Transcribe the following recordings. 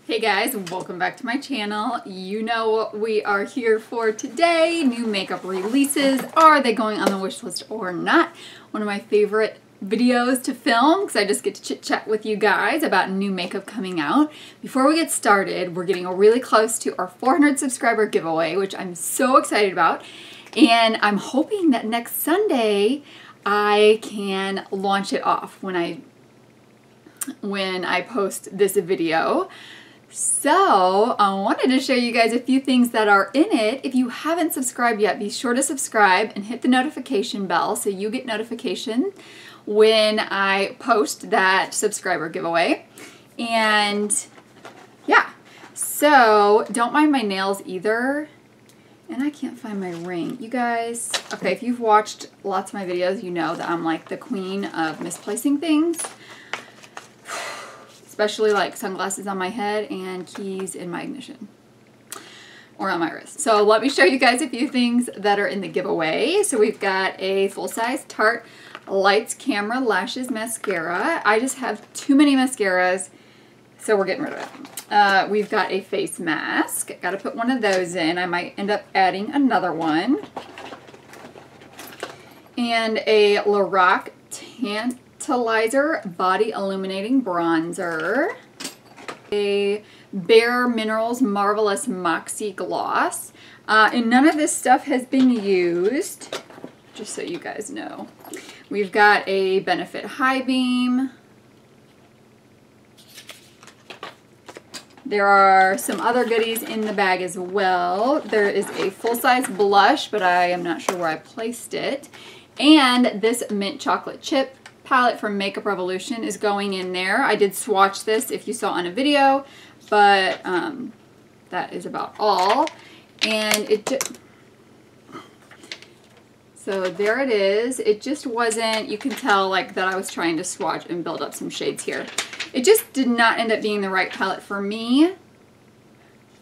Hey guys, welcome back to my channel. You know what we are here for today. New makeup releases. Are they going on the wish list or not? One of my favorite videos to film because I just get to chit chat with you guys about new makeup coming out. Before we get started, we're getting really close to our 400 subscriber giveaway, which I'm so excited about. And I'm hoping that next Sunday I can launch it off when I post this video. So I wanted to show you guys a few things that are in it. If you haven't subscribed yet, be sure to subscribe and hit the notification bell so you get notification when I post that subscriber giveaway. And yeah, so don't mind my nails either. And I can't find my ring. You guys, okay, if you've watched lots of my videos, you know that I'm like the queen of misplacing things. Especially like sunglasses on my head and keys in my ignition or on my wrist. So let me show you guys a few things that are in the giveaway. So we've got a full-size Tarte Lights Camera Lashes Mascara. I just have too many mascaras, so we're getting rid of it. We've got a face mask. Got to put one of those in. I might end up adding another one. And a Lorac Tantalizer Body Illuminating Bronzer, a Bare Minerals Marvelous Moxie Gloss, and none of this stuff has been used, just so you guys know. We've got a Benefit High Beam. There are some other goodies in the bag as well. There is a full-size blush, but I am not sure where I placed it. And this Mint Chocolate Chip palette from Makeup Revolution is going in there. I did swatch this if you saw on a video, but that is about all. And so there it is. It just wasn't, you can tell like that I was trying to swatch and build up some shades here. It just did not end up being the right palette for me.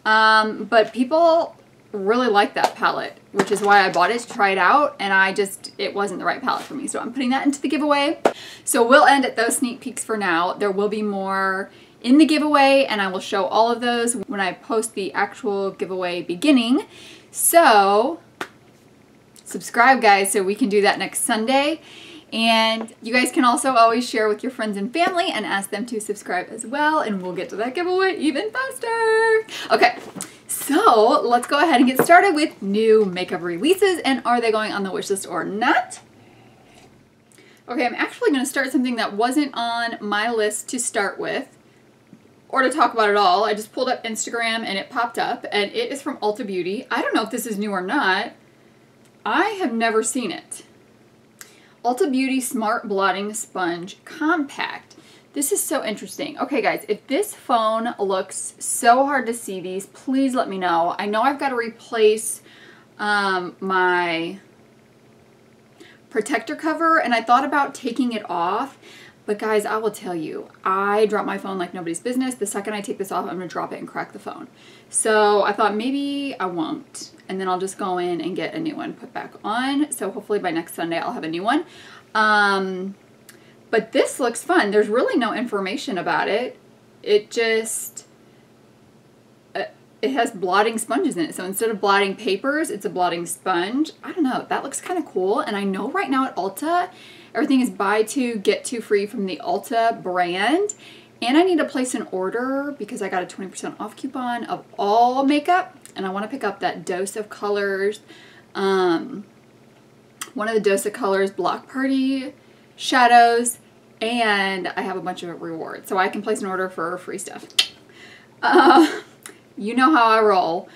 But people really like that palette, which is why I bought it to try it out, and it wasn't the right palette for me, so I'm putting that into the giveaway. So we'll end at those sneak peeks for now. There will be more in the giveaway, and I will show all of those when I post the actual giveaway beginning. So subscribe, guys, so we can do that next Sunday. And you guys can also always share with your friends and family and ask them to subscribe as well, and we'll get to that giveaway even faster. Okay, so let's go ahead and get started with new makeup releases, and are they going on the wish list or not? Okay, I'm actually going to start something that wasn't on my list to start with or to talk about at all. I just pulled up Instagram and it popped up, and it is from Ulta Beauty. I don't know if this is new or not. I have never seen it. Ulta Beauty Smart Blotting Sponge Compact. This is so interesting. Okay guys, if this phone looks so hard to see these, please let me know. I know I've got to replace my protector cover, and I thought about taking it off, but guys, I will tell you, I drop my phone like nobody's business. The second I take this off, I'm going to drop it and crack the phone. So I thought maybe I won't, and then I'll just go in and get a new one put back on. So hopefully by next Sunday I'll have a new one. But this looks fun. There's really no information about it. It just, it has blotting sponges in it. So instead of blotting papers, it's a blotting sponge. I don't know. That looks kind of cool. And I know right now at Ulta, everything is buy two, get two free from the Ulta brand. And I need to place an order because I got a 20% off coupon of all makeup. And I want to pick up that Dose of Colors, one of the Dose of Colors Block Party shadows, and I have a bunch of rewards. So I can place an order for free stuff. You know how I roll.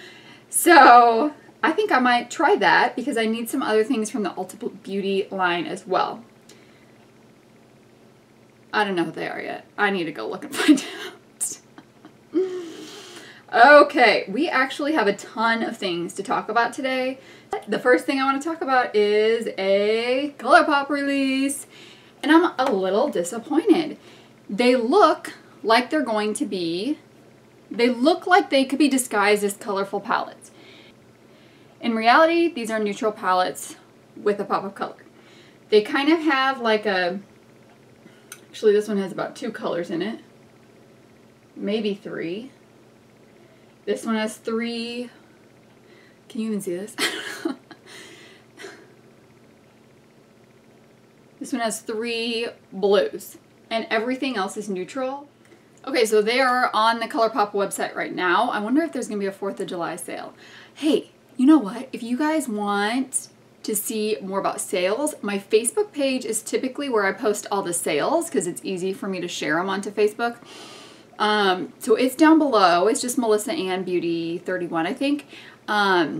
So I think I might try that because I need some other things from the Ulta Beauty line as well. I don't know what they are yet. I need to go look and find out. Okay, we actually have a ton of things to talk about today. The first thing I want to talk about is a ColourPop release, and I'm a little disappointed. They look like they're going to be, they look like they could be disguised as colorful palettes. In reality, these are neutral palettes with a pop of color. They kind of have like a, actually this one has about 2 colors in it, maybe 3. This one has 3, can you even see this? This one has 3 blues, and everything else is neutral. Okay, so they are on the ColourPop website right now. I wonder if there's gonna be a 4th of July sale. Hey, you know what? If you guys want to see more about sales, my Facebook page is typically where I post all the sales because it's easy for me to share them onto Facebook. So it's down below. It's just Melissa Ann Beauty 31, I think. But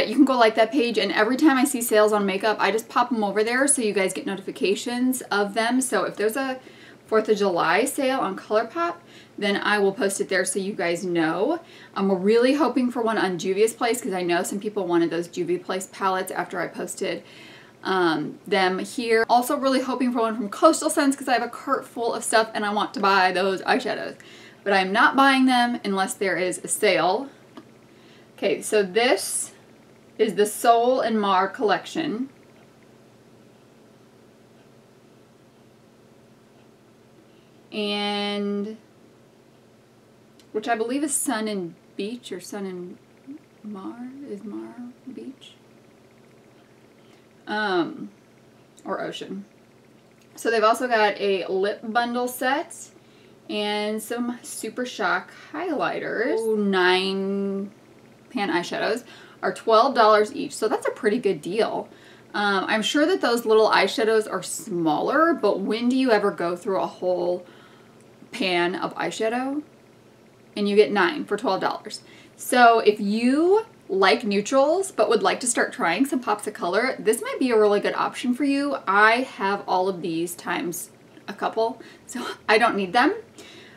you can go like that page, and every time I see sales on makeup, I just pop them over there so you guys get notifications of them. So if there's a 4th of July sale on ColourPop, then I will post it there so you guys know. We're really hoping for one on Juvia's Place because I know some people wanted those Juvia Place palettes after I posted them here. Also really hoping for one from Coastal Scents because I have a cart full of stuff and I want to buy those eyeshadows. But I'm not buying them unless there is a sale. Okay, so this is the Soul and Mar collection. And which I believe is Sun and Beach, or Sun and Mar, is Mar Beach? Or Ocean. So they've also got a lip bundle set and some Super Shock highlighters. 9 pan eyeshadows are $12 each, so that's a pretty good deal. I'm sure that those little eyeshadows are smaller, but when do you ever go through a whole pan of eyeshadow? And you get 9 for $12. So if you like neutrals but would like to start trying some pops of color, this might be a really good option for you. I have all of these times a couple, so I don't need them.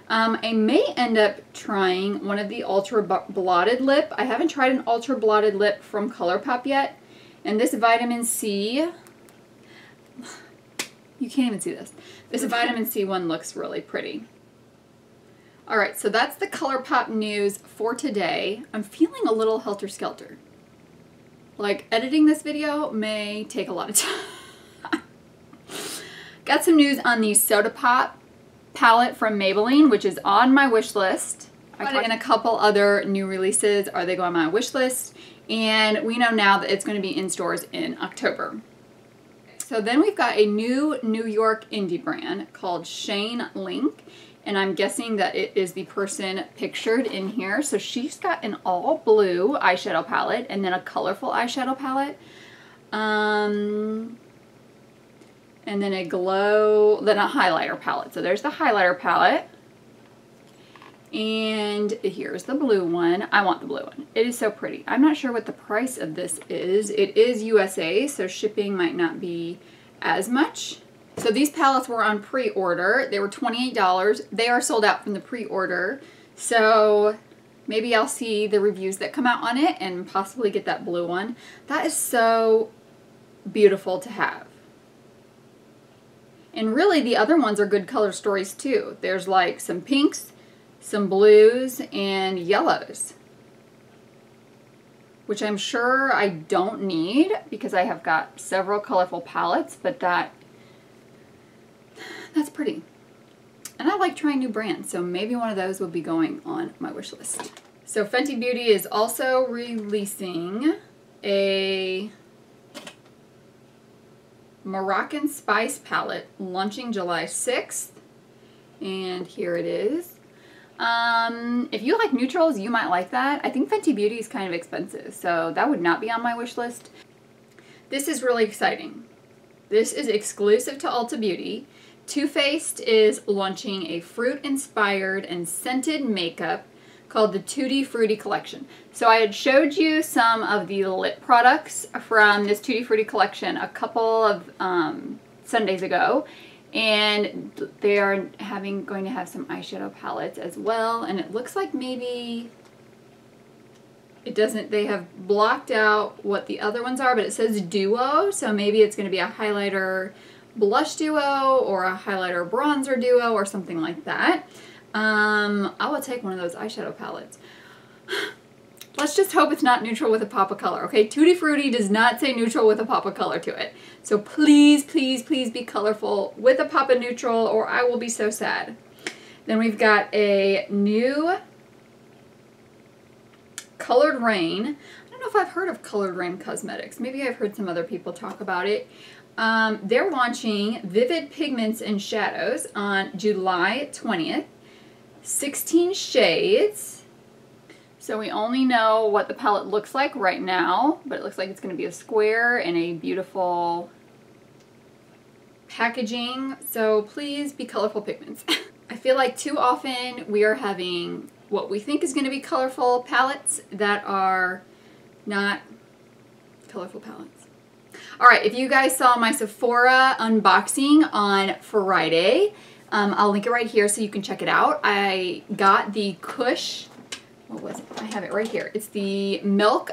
I may end up trying one of the Ultra Blotted Lip. I haven't tried an Ultra Blotted Lip from ColourPop yet. And this vitamin C, you can't even see this. This vitamin C one looks really pretty. Alright, so that's the ColourPop news for today. I'm feeling a little helter-skelter. Like, editing this video may take a lot of time. Got some news on the Soda Pop palette from Maybelline, which is on my wish list. And a couple other new releases are they go on my wish list, and we know now that it's going to be in stores in October. So then we've got a new New York indie brand called Shanelinc, and I'm guessing that it is the person pictured in here. So she's got an all blue eyeshadow palette and then a colorful eyeshadow palette. And then a highlighter palette. So there's the highlighter palette. And here's the blue one. I want the blue one. It is so pretty. I'm not sure what the price of this is. It is USA, so shipping might not be as much. So these palettes were on pre-order. They were $28. They are sold out from the pre-order. So maybe I'll see the reviews that come out on it and possibly get that blue one. That is so beautiful to have. And really, the other ones are good color stories too. There's like some pinks, some blues, and yellows, which I'm sure I don't need because I have got several colorful palettes, but that's pretty. And I like trying new brands, so maybe one of those will be going on my wish list. So Fenty Beauty is also releasing a Moroccan Spice palette launching July 6th, and here it is. If you like neutrals, you might like that. I think Fenty Beauty is kind of expensive, so that would not be on my wish list. This is really exciting. This is exclusive to Ulta Beauty. Too Faced is launching a fruit-inspired and scented makeup called the Tutti Frutti collection. So I had showed you some of the lip products from this Tutti Frutti collection a couple of Sundays ago, and they are going to have some eyeshadow palettes as well, and it looks like maybe it doesn't, they have blocked out what the other ones are, but it says duo, so maybe it's going to be a highlighter blush duo or a highlighter bronzer duo or something like that. I will take one of those eyeshadow palettes. Let's just hope it's not neutral with a pop of color, okay? Tutti Frutti does not say neutral with a pop of color to it. So please, please, please be colorful with a pop of neutral or I will be so sad. Then we've got a new Colored Raine. I don't know if I've heard of Colored Raine Cosmetics. Maybe I've heard some other people talk about it. They're launching Vivid Pigments and Shadows on July 20th. 16 shades. So we only know what the palette looks like right now, but it looks like it's going to be a square and a beautiful packaging. So please be colorful pigments. I feel like too often we are having what we think is going to be colorful palettes that are not colorful palettes. Alright, if you guys saw my Sephora unboxing on Friday, I'll link it right here so you can check it out. I got the Kush, what was it? I have it right here. It's the Milk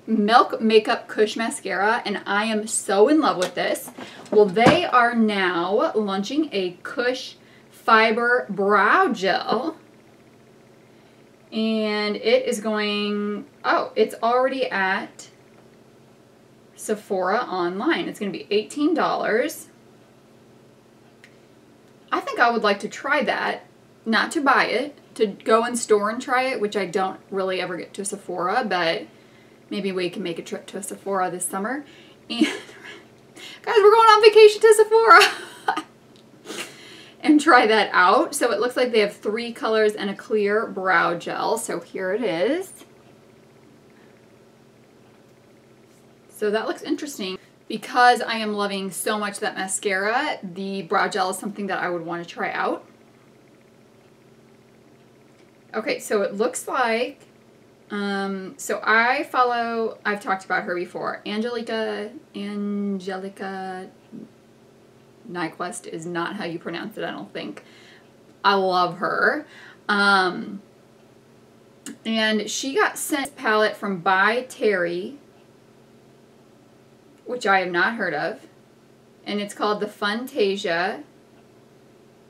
Makeup Kush Mascara, and I am so in love with this. Well, they are now launching a Kush Fiber Brow Gel, and it is going, oh, it's already at Sephora online. It's going to be $18. I think I would like to try that, not to buy it, to go in store and try it, which I don't really ever get to Sephora, but maybe we can make a trip to Sephora this summer. And guys, we're going on vacation to Sephora and try that out. So it looks like they have 3 colors and a clear brow gel. So here it is. So that looks interesting. Because I am loving so much that mascara, the brow gel is something that I would want to try out. Okay, so it looks like, so I've talked about her before. Angelica Nyquist is not how you pronounce it, I don't think. I love her. And she got sent a palette from By Terry, which I have not heard of, and it's called the Funtasia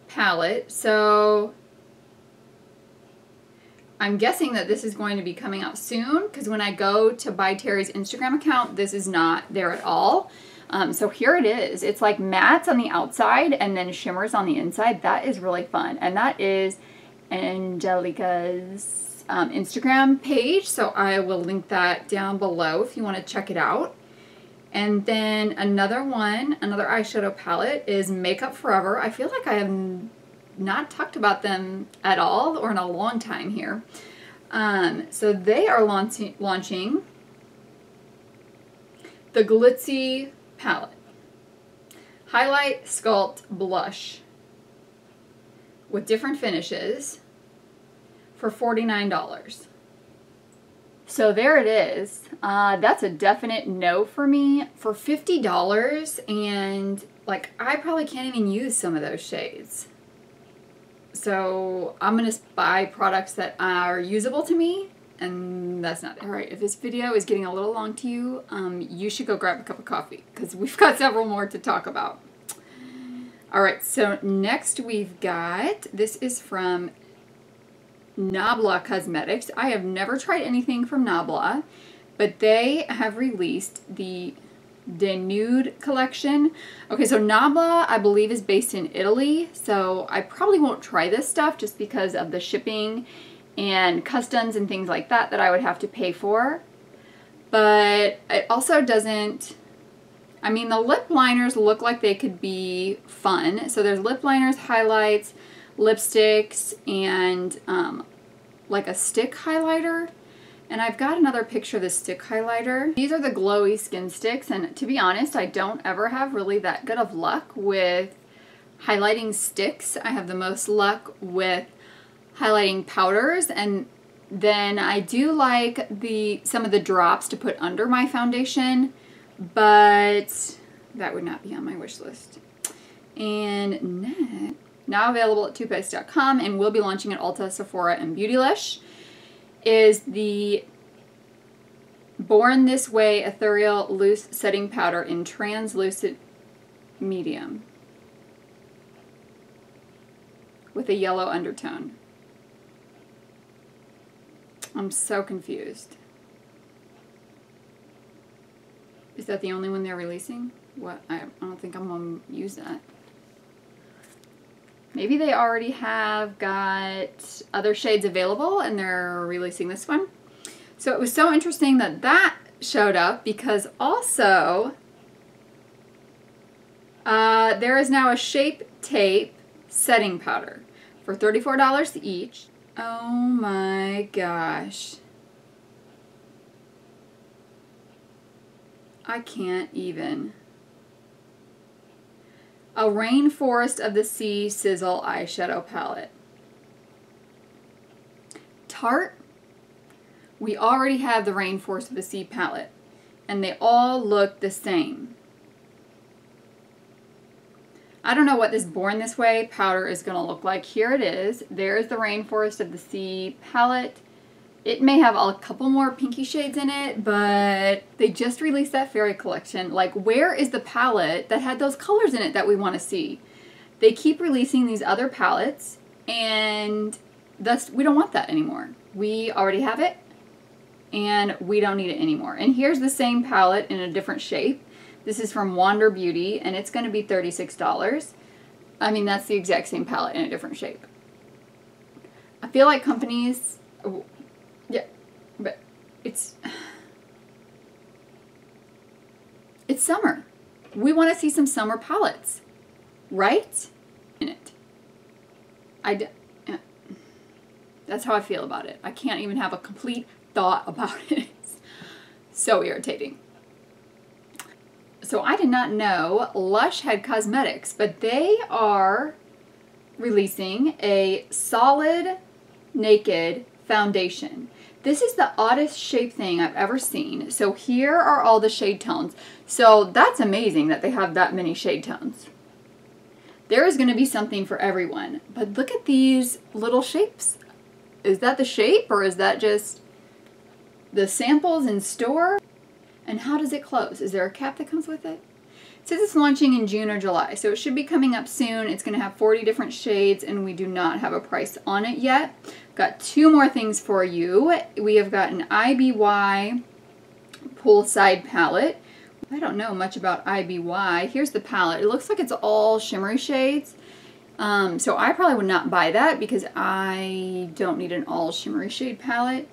palette. So I'm guessing that this is going to be coming out soon, because when I go to By Terry's Instagram account, this is not there at all. So here it is. It's like mattes on the outside and then shimmers on the inside. That is really fun, and that is Angelica's Instagram page, so I will link that down below if you want to check it out. And then another eyeshadow palette is Makeup Forever. I feel like I have not talked about them at all or in a long time here. So they are launching the Glitzy palette. Highlight, Sculpt, Blush with different finishes for $49. So there it is. That's a definite no for me. For $50, and like I probably can't even use some of those shades. So I'm gonna buy products that are usable to me, and that's not it. Alright, if this video is getting a little long to you, you should go grab a cup of coffee, because we've got several more to talk about. Alright, so next we've got, this is from Nabla Cosmetics. I have never tried anything from Nabla, but they have released the Denude collection. Okay, so Nabla, I believe, is based in Italy, so I probably won't try this stuff just because of the shipping and customs and things like that that I would have to pay for. But it also doesn't, I mean, the lip liners look like they could be fun. So there's lip liners, highlights, lipsticks, and like a stick highlighter. And I've got another picture of the stick highlighter. These are the glowy skin sticks, and to be honest, I don't ever have really that good of luck with highlighting sticks. I have the most luck with highlighting powders, and then I do like some of the drops to put under my foundation, but that would not be on my wish list. And next, now available at toothpaste.com and will be launching at Ulta, Sephora, and Beautylish, is the Born This Way Ethereal Loose Setting Powder in Translucent Medium with a yellow undertone. I'm so confused. Is that the only one they're releasing? What? I don't think I'm going to use that. Maybe they already have got other shades available and they're releasing this one. So it was so interesting that that showed up because also there is now a Shape Tape setting powder for $34 each. Oh my gosh. I can't even. A Rainforest of the Sea Sizzle eyeshadow palette. Tarte. We already have the Rainforest of the Sea palette, and they all look the same. I don't know what this Born This Way powder is going to look like. Here it is. There's the Rainforest of the Sea palette. It may have a couple more pinky shades in it, but they just released that fairy collection. Like, where is the palette that had those colors in it that we want to see? They keep releasing these other palettes, and thus we don't want that anymore. We already have it, and we don't need it anymore. And here's the same palette in a different shape. This is from Wander Beauty, and it's going to be $36. I mean, that's the exact same palette in a different shape. I feel like companies, yeah, but it's summer. We want to see some summer palettes, right? In it. That's how I feel about it. I can't even have a complete thought about it. It's so irritating. So I did not know Lush had cosmetics, but they are releasing a solid naked foundation. This is the oddest shape thing I've ever seen. So here are all the shade tones. So that's amazing that they have that many shade tones. There is going to be something for everyone. But look at these little shapes. Is that the shape, or is that just the samples in store? And how does it close? Is there a cap that comes with it? It says it's launching in June or July, so it should be coming up soon. It's going to have 40 different shades, and we do not have a price on it yet. Got two more things for you. We have got an IBY Poolside palette. I don't know much about IBY. Here's the palette. It looks like it's all shimmery shades. So I probably would not buy that because I don't need an all shimmery shade palette.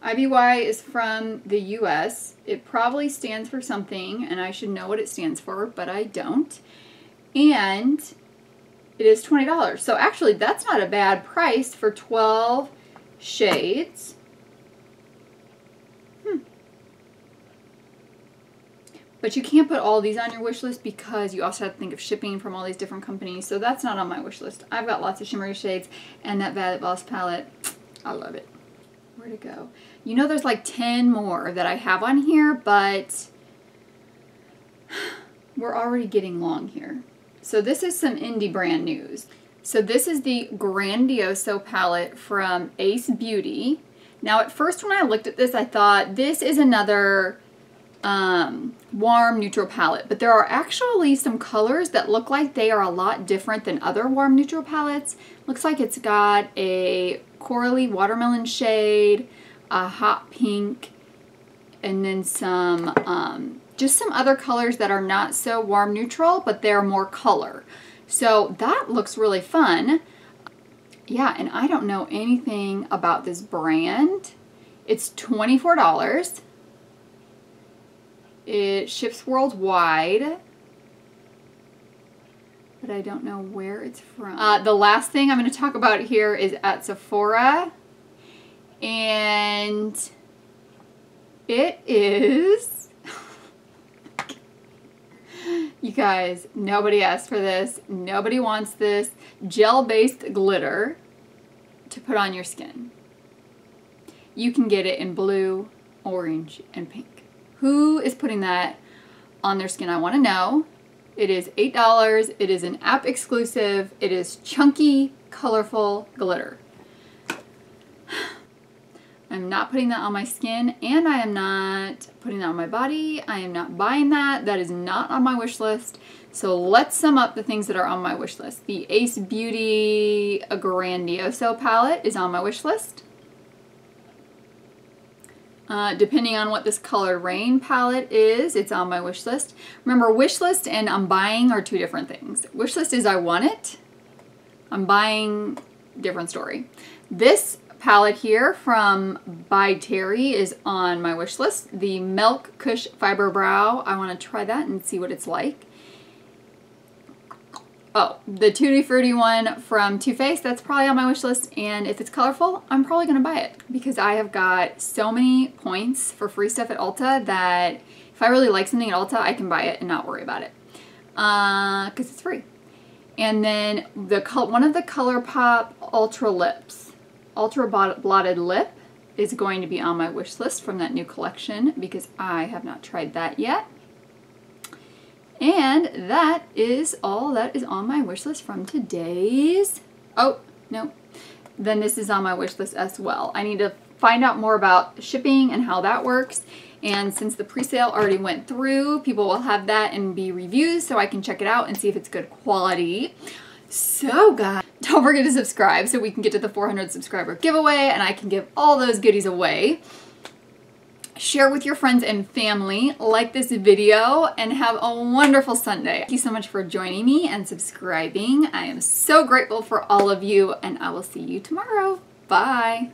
IBY is from the US. It probably stands for something, and I should know what it stands for, but I don't. And it is $20. So actually, that's not a bad price for 12 shades. But you can't put all these on your wish list because you also have to think of shipping from all these different companies. So that's not on my wish list. I've got lots of shimmery shades, and that Violet Voss palette, I love it. Where'd it go? You know, there's like 10 more that I have on here, but we're already getting long here. So this is some indie brand news. So this is the Grandioso palette from Ace Beauty. Now at first when I looked at this, I thought this is another warm neutral palette, but there are actually some colors that look like they are a lot different than other warm neutral palettes. Looks like it's got a corally watermelon shade, a hot pink, and then some just some other colors that are not so warm neutral, but they're more color. So that looks really fun. Yeah, and I don't know anything about this brand. It's $24. It ships worldwide, but I don't know where it's from. The last thing I'm going to talk about here is at Sephora, and it is, you guys, nobody asked for this, nobody wants this, gel-based glitter to put on your skin. You can get it in blue, orange, and pink. Who is putting that on their skin? I want to know. It is $8. It is an app exclusive. It is chunky, colorful glitter. I'm not putting that on my skin, and I am not putting that on my body. I am not buying that. That is not on my wish list. So let's sum up the things that are on my wish list. The Ace Beauty Grandioso palette is on my wish list. Depending on what this colored Raine palette is, it's on my wish list. Remember, wish list and I'm buying are two different things. Wish list is I want it. I'm buying, different story. This palette here from By Terry is on my wish list. The Milk Kush Fiber Brow. I want to try that and see what it's like. Oh, the Tutti Frutti one from Too Faced, that's probably on my wish list, and if it's colorful, I'm probably going to buy it because I have got so many points for free stuff at Ulta that if I really like something at Ulta, I can buy it and not worry about it because it's free. And then one of the ColourPop Ultra Lips, Ultra Blotted Lip is going to be on my wish list from that new collection because I have not tried that yet. And that is all that is on my wish list from today's... Oh, no. Then this is on my wish list as well. I need to find out more about shipping and how that works. And since the pre-sale already went through, people will have that and be reviews so I can check it out and see if it's good quality. So guys, don't forget to subscribe so we can get to the 400 subscriber giveaway and I can give all those goodies away. Share with your friends and family, like this video, and have a wonderful Sunday. Thank you so much for joining me and subscribing. I am so grateful for all of you, and I will see you tomorrow. Bye.